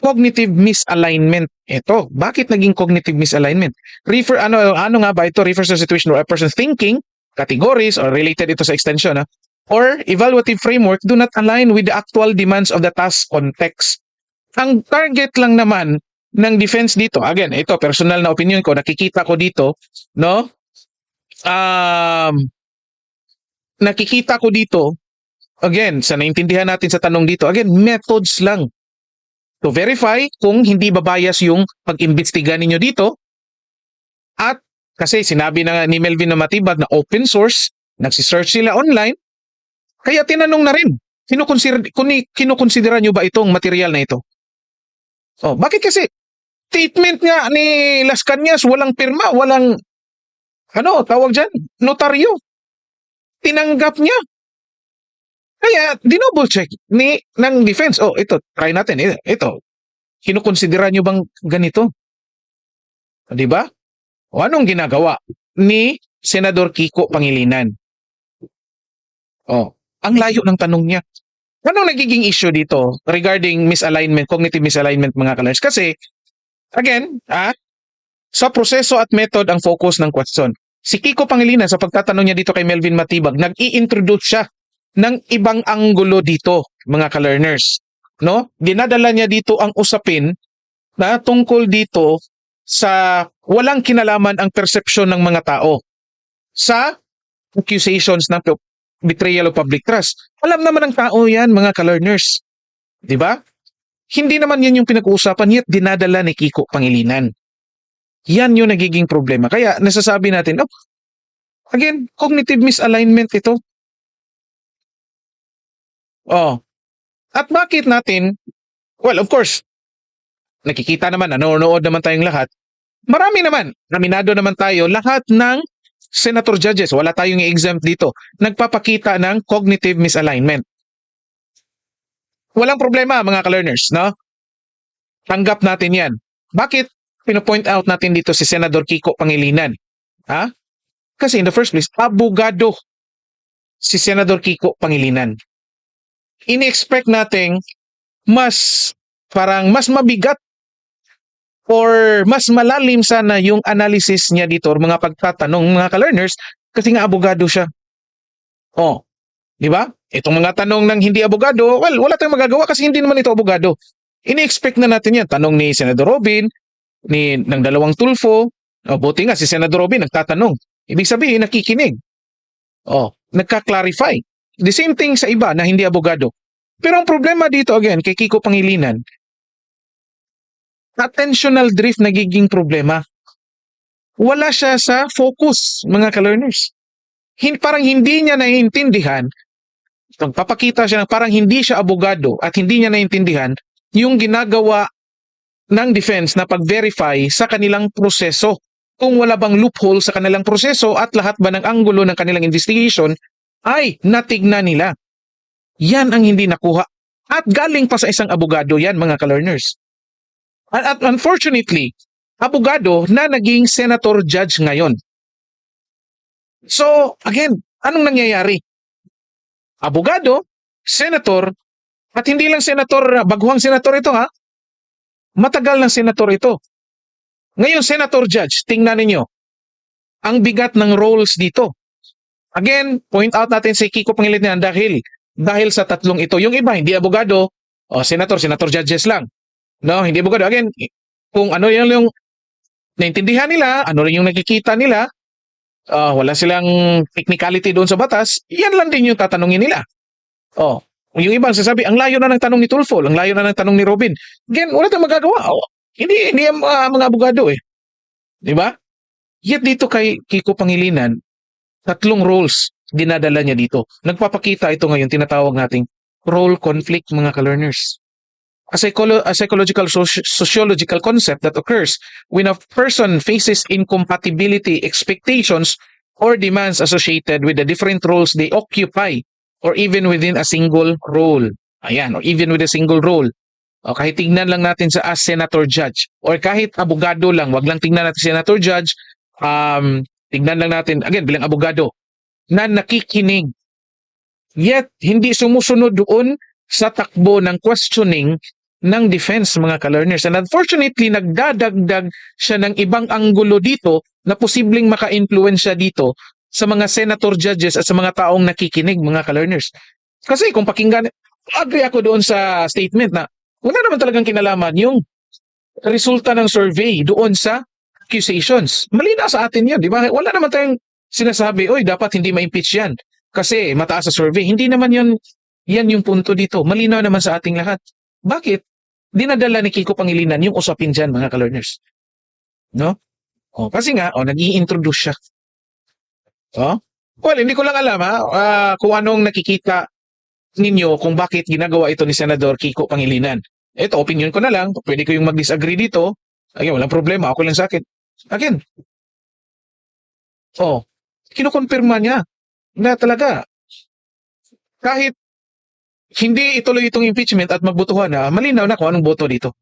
cognitive misalignment. Ito, bakit naging cognitive misalignment? Ano nga ba ito? Refers to a situation where a person's thinking, categories, or related ito sa extension, or evaluative framework do not align with the actual demands of the task context. Ang target lang naman ng defense dito, again, ito, personal na opinion ko, nakikita ko dito, no? Nakikita ko dito, again, sa naintindihan natin sa tanong dito, again, methods lang to verify kung hindi babayas yung pag-imbestiga ninyo dito. At kasi sinabi na ni Melvin na Matibag na open source, nagsisearch sila online, kaya tinanong na rin, kinukonsidera nyo ba itong material na ito? Oh, bakit kasi? Statement nga ni Las Cañas, walang pirma, walang, tawag dyan, notaryo. Tinanggap niya. Kaya, dinouble check ng defense. Oh, ito, try natin. Ito, kinukonsidera nyo bang ganito? Di ba? O anong ginagawa ni Senador Kiko Pangilinan? Oh, ang layo ng tanong niya. Anong nagiging issue dito regarding misalignment, cognitive misalignment mga kalers? Kasi, again, sa proseso at method ang focus ng question. Si Kiko Pangilinan, sa pagtatanong niya dito kay Melvin Matibag, nag-i-introduce siya ng ibang anggulo dito, mga ka-learners. No? Dinadala niya dito ang usapin na tungkol dito sa walang kinalaman ang perception ng mga tao sa accusations ng betrayal of public trust. Alam naman ng tao yan, mga ka-learners. Di ba? Hindi naman yan yung pinag-uusapan, yet dinadala ni Kiko Pangilinan. Yan yung nagiging problema. Kaya nasasabi natin, again, cognitive misalignment ito. At bakit natin, well, of course, nakikita naman, nanonood naman tayong lahat. Marami naman, naminado naman tayo, lahat ng senator judges, wala tayong exempt dito, nagpapakita ng cognitive misalignment. Walang problema, mga ka-learners, no? Tanggap natin yan. Bakit pinopoint out natin dito si Senador Kiko Pangilinan? Kasi in the first place, abogado si Senador Kiko Pangilinan. Ini-expect nating mas mabigat or mas malalim sana yung analysis niya dito or mga pagtatanong mga ka-learners kasi nga abogado siya. Di ba? Itong mga tanong ng hindi abogado, well, wala tayong magagawa kasi hindi naman ito abogado. Ini-expect na natin yan. Tanong ni Senador Robin, ng dalawang Tulfo, buti nga si Senador Robin nagtatanong. Ibig sabihin, nakikinig. Nagka-clarify. The same thing sa iba na hindi abogado. Pero ang problema dito again, kay Kiko Pangilinan, attentional drift nagiging problema. Wala siya sa focus, mga ka-learners. Parang hindi niya naiintindihan, papakita siya na parang hindi siya abogado at hindi niya naiintindihan yung ginagawa ng defense na pag-verify sa kanilang proseso. Kung wala bang loophole sa kanilang proseso at lahat ba ng anggulo ng kanilang investigation ay natignan nila. Yan ang hindi nakuha. At galing pa sa isang abogado yan, mga ka-learners. At unfortunately, abogado na naging senator judge ngayon. So, again, anong nangyayari? Abogado, senator, at hindi lang senator, baguhang senator ito matagal ng senator ito. Ngayon, senator judge, tingnan ninyo, ang bigat ng roles dito. Again, point out natin si Kiko Pangilinan dahil sa tatlong ito. Yung iba, hindi abogado, senator judges lang. No, hindi abogado. Again, kung ano yung naintindihan nila, ano rin yung nakikita nila, wala silang technicality doon sa batas, yan lang din yung tatanungin nila. Yung ibang sasabi, ang layo na ng tanong ni Tulfo, ang layo na ng tanong ni Robin. Again, wala tayong magagawa. Hindi yung mga abogado Di ba? Yet dito kay Kiko Pangilinan, tatlong roles dinadala niya dito. Nagpapakita ito ngayon, tinatawag nating role conflict, mga ka-learners. A psychological sociological concept that occurs when a person faces incompatibility, expectations, or demands associated with the different roles they occupy or even within a single role. Ayan, or even with a single role. O kahit tignan lang natin sa as senator judge or kahit abogado lang, wag lang tignan natin senator judge, tignan lang natin, again, bilang abogado, na nakikinig. Yet, hindi sumusunod doon sa takbo ng questioning ng defense, mga ka-learners. And unfortunately, nagdadagdag siya ng ibang anggulo dito na posibleng maka-influensya dito sa mga senator judges at sa mga taong nakikinig, mga ka-learners. Kasi kung pakinggan, agree ako doon sa statement na wala naman talagang kinalaman yung resulta ng survey doon sa accusations. Malinaw sa atin yan, di ba? Wala naman tayong sinasabi, oy, dapat hindi ma-impeach yan kasi mataas sa survey. Hindi naman yan yung punto dito. Malinaw naman sa ating lahat. Bakit? Dinadala ni Kiko Pangilinan yung usapin dyan, mga ka-learners. No? Kasi nga, nag-i-introduce siya. Well, hindi ko lang alam kung anong nakikita ninyo kung bakit ginagawa ito ni Senador Kiko Pangilinan. Ito, opinion ko na lang. Pwede ko yung mag-disagree dito. Ayun, walang problema. Okay lang sa akin. Again, kinukonfirma niya na talaga kahit hindi ituloy itong impeachment at magbotohan na, malinaw na kung anong boto dito.